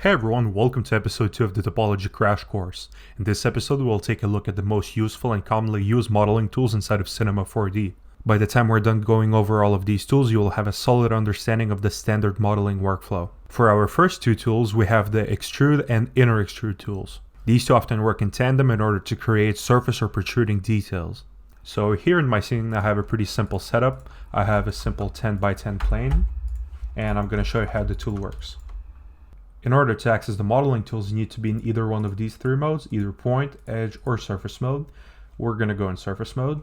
Hey everyone, welcome to episode 2 of the Topology Crash Course. In this episode, we'll take a look at the most useful and commonly used modeling tools inside of Cinema 4D. By the time we're done going over all of these tools, you will have a solid understanding of the standard modeling workflow. For our first two tools, we have the Extrude and Inner Extrude tools. These two often work in tandem in order to create surface or protruding details. So here in my scene, I have a pretty simple setup. I have a simple 10 by 10 plane, and I'm going to show you how the tool works. In order to access the modeling tools, you need to be in either one of these three modes, either point, edge, or surface mode. We're going to go in surface mode.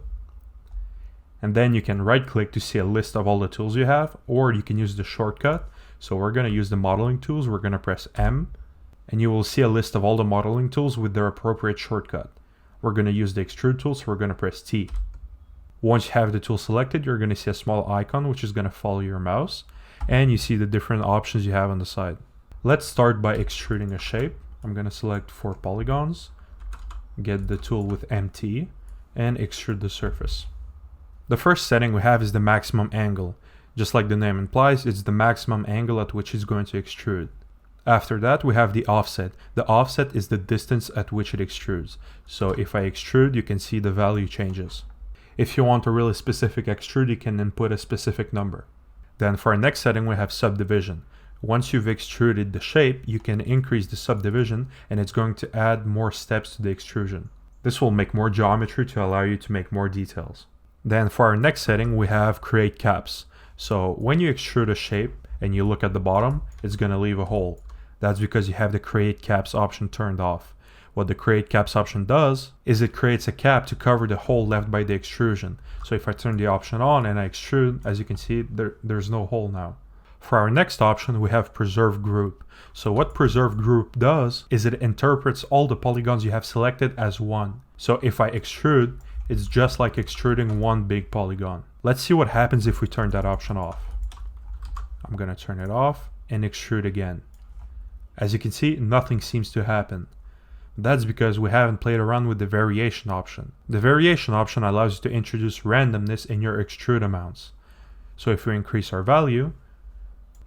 And then you can right click to see a list of all the tools you have, or you can use the shortcut. So we're going to use the modeling tools. We're going to press M, and you will see a list of all the modeling tools with their appropriate shortcut. We're going to use the extrude tool, so we're going to press T. Once you have the tool selected, you're going to see a small icon, which is going to follow your mouse, and you see the different options you have on the side. Let's start by extruding a shape. I'm going to select 4 polygons, get the tool with MT, and extrude the surface. The first setting we have is the maximum angle. Just like the name implies, it's the maximum angle at which it's going to extrude. After that, we have the offset. The offset is the distance at which it extrudes. So if I extrude, you can see the value changes. If you want a really specific extrude, you can input a specific number. Then for our next setting, we have subdivision. Once you've extruded the shape, you can increase the subdivision, and it's going to add more steps to the extrusion. This will make more geometry to allow you to make more details. Then for our next setting, we have create caps. So when you extrude a shape and you look at the bottom, it's going to leave a hole. That's because you have the create caps option turned off. What the create caps option does is it creates a cap to cover the hole left by the extrusion. So if I turn the option on and I extrude, as you can see, there's no hole now. For our next option, we have preserve group. So what preserve group does is it interprets all the polygons you have selected as one. So if I extrude, it's just like extruding one big polygon. Let's see what happens if we turn that option off. I'm going to turn it off and extrude again. As you can see, nothing seems to happen. That's because we haven't played around with the variation option. The variation option allows you to introduce randomness in your extrude amounts. So if we increase our value,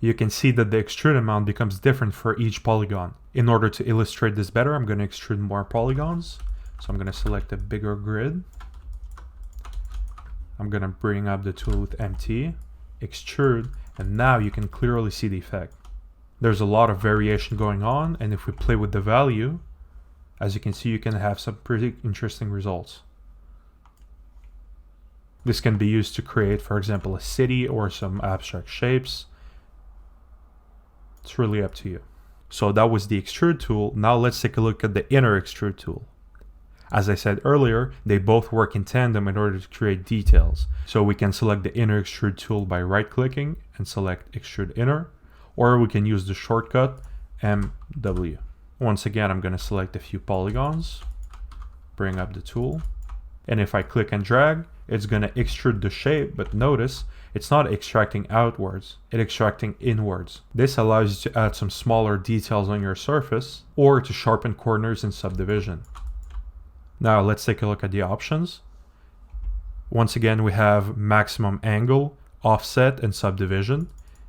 you can see that the extrude amount becomes different for each polygon. In order to illustrate this better, I'm going to extrude more polygons. So I'm going to select a bigger grid. I'm going to bring up the tool with MT, extrude, and now you can clearly see the effect. There's a lot of variation going on, and if we play with the value, as you can see, you can have some pretty interesting results. This can be used to create, for example, a city or some abstract shapes. It's really up to you. So that was the extrude tool. Now let's take a look at the inner extrude tool. As I said earlier, they both work in tandem in order to create details. So we can select the inner extrude tool by right-clicking and select extrude inner, or we can use the shortcut MW. Once again, I'm going to select a few polygons, bring up the tool, and if I click and drag, it's going to extrude the shape, but notice it's not extracting outwards, it's extracting inwards. This allows you to add some smaller details on your surface or to sharpen corners in subdivision. Now let's take a look at the options. Once again, we have maximum angle, offset, and subdivision.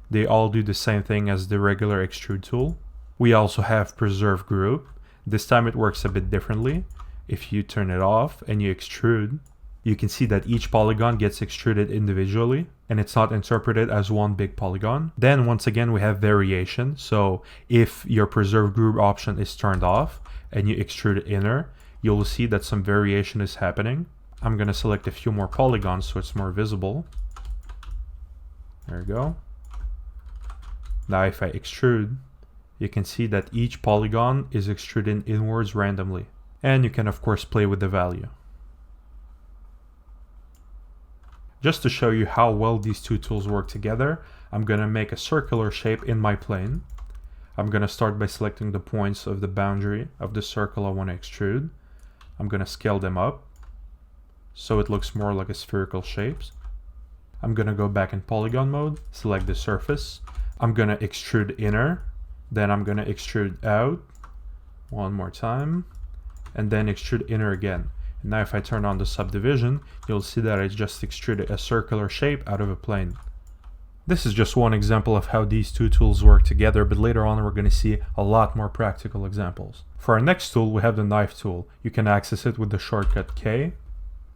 They all do the same thing as the regular extrude tool. We also have preserve group. This time it works a bit differently. If you turn it off and you extrude, you can see that each polygon gets extruded individually and it's not interpreted as one big polygon. Then once again, we have variation. So if your preserve group option is turned off and you extrude inner, you'll see that some variation is happening. I'm going to select a few more polygons so it's more visible. There we go. Now if I extrude, you can see that each polygon is extruded inwards randomly. And you can of course play with the value. Just to show you how well these two tools work together, I'm going to make a circular shape in my plane. I'm going to start by selecting the points of the boundary of the circle I want to extrude. I'm going to scale them up so it looks more like a spherical shape. I'm going to go back in polygon mode, select the surface. I'm going to extrude inner, then I'm going to extrude out one more time, and then extrude inner again. And now if I turn on the subdivision, you'll see that I just extruded a circular shape out of a plane. This is just one example of how these two tools work together, but later on we're going to see a lot more practical examples. For our next tool, we have the knife tool. You can access it with the shortcut K,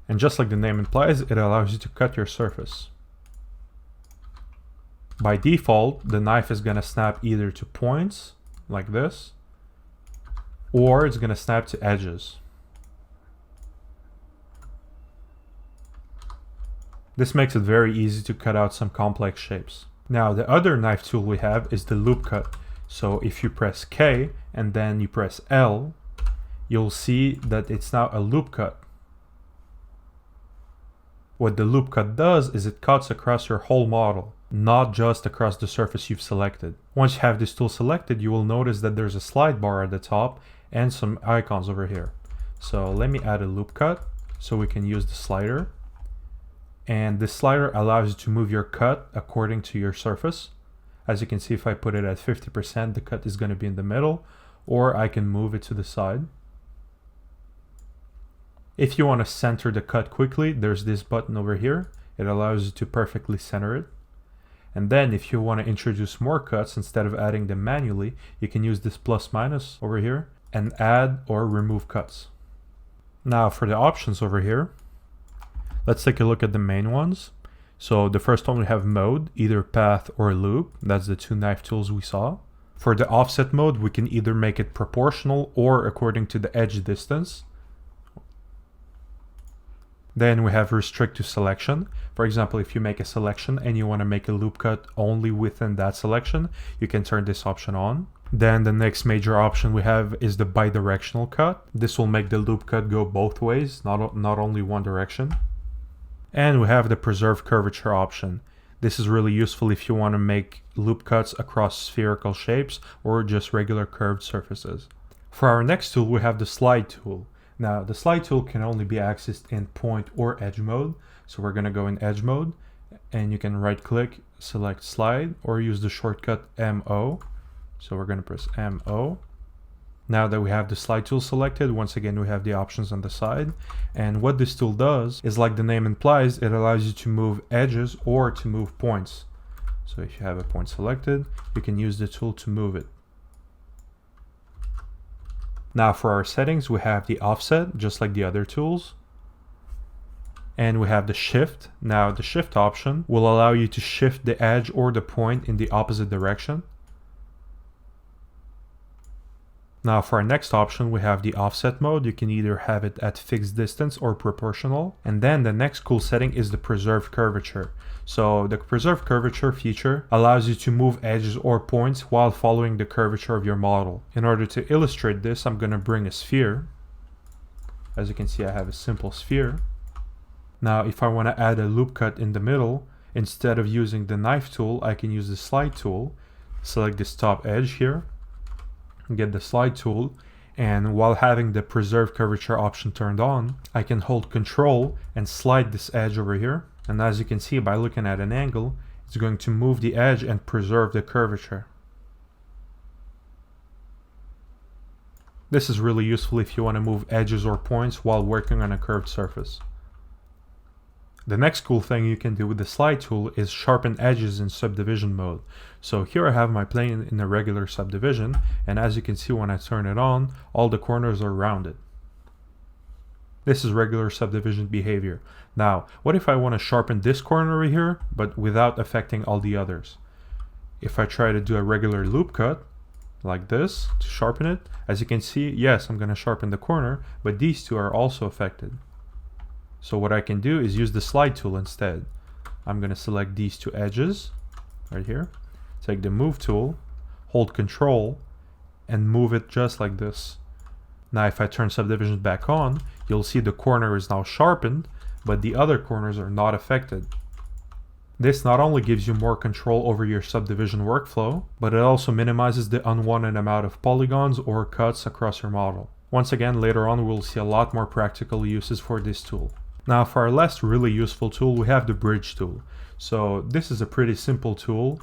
and just like the name implies, it allows you to cut your surface. By default, the knife is going to snap either to points, like this, or it's going to snap to edges. This makes it very easy to cut out some complex shapes. Now, the other knife tool we have is the loop cut. So if you press K and then you press L, you'll see that it's now a loop cut. What the loop cut does is it cuts across your whole model, not just across the surface you've selected. Once you have this tool selected, you will notice that there's a slide bar at the top and some icons over here. So let me add a loop cut so we can use the slider. And this slider allows you to move your cut according to your surface. As you can see, if I put it at 50%, the cut is going to be in the middle, or I can move it to the side. If you want to center the cut quickly, there's this button over here. It allows you to perfectly center it. And then if you want to introduce more cuts, instead of adding them manually, you can use this plus minus over here and add or remove cuts. Now for the options over here, let's take a look at the main ones. So the first one we have mode, either path or loop. That's the two knife tools we saw. For the offset mode, we can either make it proportional or according to the edge distance. Then we have restrict to selection. For example, if you make a selection and you want to make a loop cut only within that selection, you can turn this option on. Then the next major option we have is the bidirectional cut. This will make the loop cut go both ways, not only one direction. And we have the preserve curvature option. This is really useful if you want to make loop cuts across spherical shapes or just regular curved surfaces. For our next tool, we have the slide tool. Now, the slide tool can only be accessed in point or edge mode. So we're going to go in edge mode, and you can right click, select slide, or use the shortcut MO. So we're going to press MO. Now that we have the slide tool selected, once again we have the options on the side. And what this tool does is, like the name implies, it allows you to move edges or to move points. So if you have a point selected, you can use the tool to move it. Now for our settings, we have the offset, just like the other tools. And we have the shift. Now the shift option will allow you to shift the edge or the point in the opposite direction. Now for our next option, we have the offset mode. You can either have it at fixed distance or proportional. And then the next cool setting is the preserve curvature. So the preserve curvature feature allows you to move edges or points while following the curvature of your model. In order to illustrate this, I'm going to bring a sphere. As you can see, I have a simple sphere. Now if I want to add a loop cut in the middle, instead of using the knife tool, I can use the slide tool. Select this top edge here. Get the slide tool, and while having the preserve curvature option turned on, I can hold Control and slide this edge over here. And as you can see, by looking at an angle, it's going to move the edge and preserve the curvature. This is really useful if you want to move edges or points while working on a curved surface. The next cool thing you can do with the slide tool is sharpen edges in subdivision mode. So here I have my plane in a regular subdivision, and as you can see when I turn it on, all the corners are rounded. This is regular subdivision behavior. Now, what if I want to sharpen this corner over here, but without affecting all the others? If I try to do a regular loop cut, like this, to sharpen it, as you can see, yes, I'm going to sharpen the corner, but these two are also affected. So what I can do is use the slide tool instead. I'm going to select these two edges right here, take the move tool, hold Control, and move it just like this. Now if I turn subdivision back on, you'll see the corner is now sharpened, but the other corners are not affected. This not only gives you more control over your subdivision workflow, but it also minimizes the unwanted amount of polygons or cuts across your model. Once again, later on we'll see a lot more practical uses for this tool. Now for our last really useful tool, we have the bridge tool. So this is a pretty simple tool,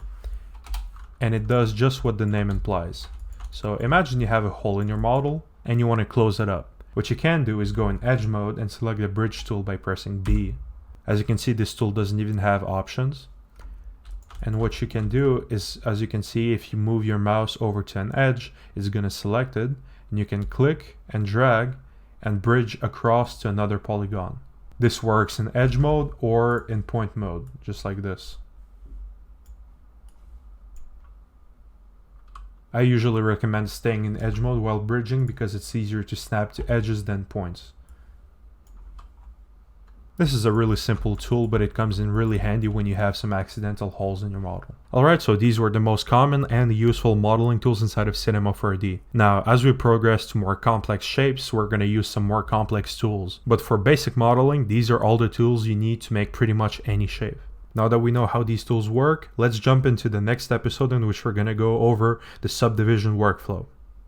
and it does just what the name implies. So imagine you have a hole in your model and you want to close it up. What you can do is go in edge mode and select the bridge tool by pressing B. As you can see, this tool doesn't even have options. And what you can do is, as you can see, if you move your mouse over to an edge, it's going to select it, and you can click and drag and bridge across to another polygon. This works in edge mode or in point mode, just like this. I usually recommend staying in edge mode while bridging because it's easier to snap to edges than points. This is a really simple tool, but it comes in really handy when you have some accidental holes in your model. Alright, so these were the most common and useful modeling tools inside of Cinema 4D. Now, as we progress to more complex shapes, we're going to use some more complex tools. But for basic modeling, these are all the tools you need to make pretty much any shape. Now that we know how these tools work, let's jump into the next episode in which we're going to go over the subdivision workflow.